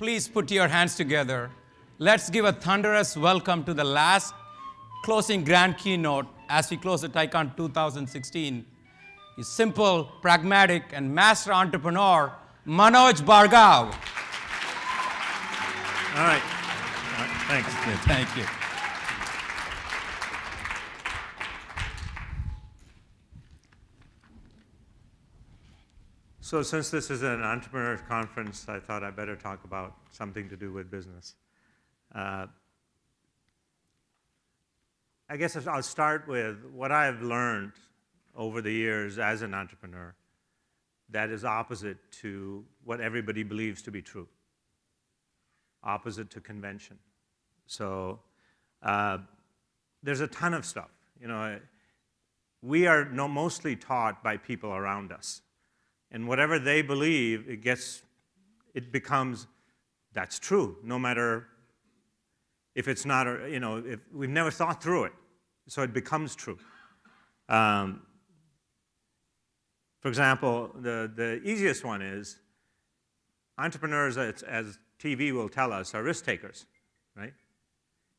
Please put your hands together. Let's give a thunderous welcome to the last closing grand keynote as we close the TieCon 2016. He's simple, pragmatic, and master entrepreneur, Manoj Bhargav. All right. Thanks. Thank you. So since this is an entrepreneur conference, I thought I'd better talk about something to do with business. I guess I'll start with what I've learned over the years as an entrepreneur that is opposite to what everybody believes to be true, opposite to convention. So there's a ton of stuff. You know, we are mostly taught by people around us. And whatever they believe, it becomes, that's true, no matter if it's not, if we've never thought through it. So it becomes true. For example, the easiest one is entrepreneurs, as TV will tell us, are risk takers, right?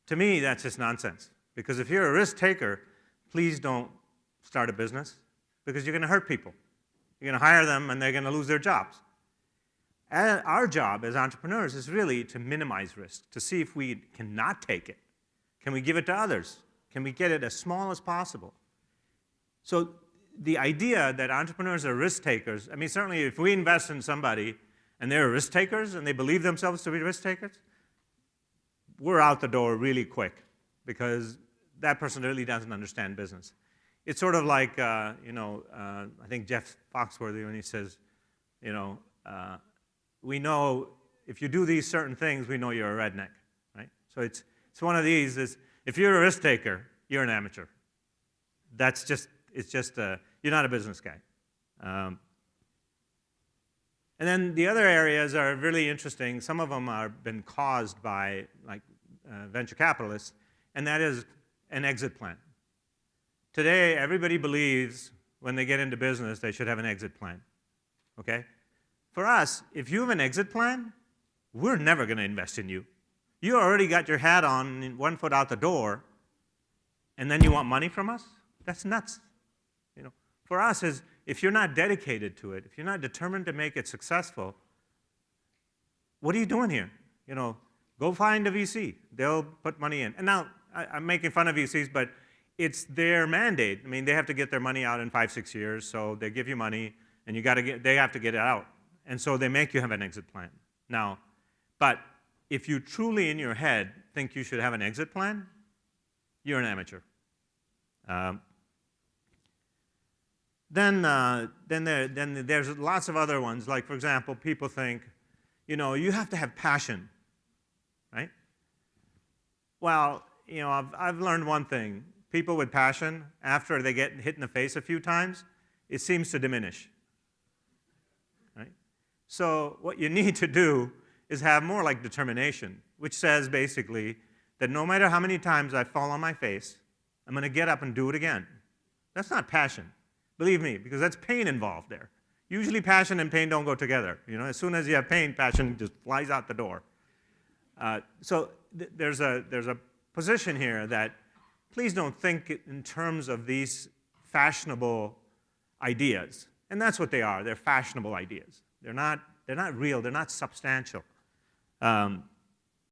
To me, that's just nonsense. Because if you're a risk taker, please don't start a business because you're going to hurt people. You're going to hire them, and they're going to lose their jobs. And our job as entrepreneurs is really to minimize risk, to see if we cannot take it. Can we give it to others? Can we get it as small as possible? So the idea that entrepreneurs are risk takers, I mean, certainly if we invest in somebody and they're risk takers and they believe themselves to be risk takers, we're out the door really quick because that person really doesn't understand business. It's sort of like, I think Jeff Foxworthy, when he says, we know if you do these certain things, we know you're a redneck, right? So it's one of these is, if you're a risk taker, you're an amateur. You're not a business guy. And then the other areas are really interesting. Some of them are been caused by venture capitalists, and that is an exit plan. Today, everybody believes when they get into business, they should have an exit plan, okay? For us, if you have an exit plan, we're never going to invest in you. You already got your hat on, 1 foot out the door, and then you want money from us? That's nuts. For us, if you're not dedicated to it, if you're not determined to make it successful, what are you doing here? Go find a VC. They'll put money in. And now, I'm making fun of VCs, but it's their mandate. I mean, they have to get their money out in 5-6 years, so they give you money, and they have to get it out. And so they make you have an exit plan. Now, but if you truly in your head think you should have an exit plan, you're an amateur. Then there's lots of other ones. Like, for example, people think, you have to have passion, right? Well, I've learned one thing. People with passion, after they get hit in the face a few times, it seems to diminish, right? So what you need to do is have more like determination, which says basically that no matter how many times I fall on my face, I'm going to get up and do it again. That's not passion, believe me, because that's pain involved there. Usually passion and pain don't go together. As soon as you have pain, passion just flies out the door. So there's a position here that please don't think in terms of these fashionable ideas. And that's what they are. They're fashionable ideas. They're not real. They're not substantial.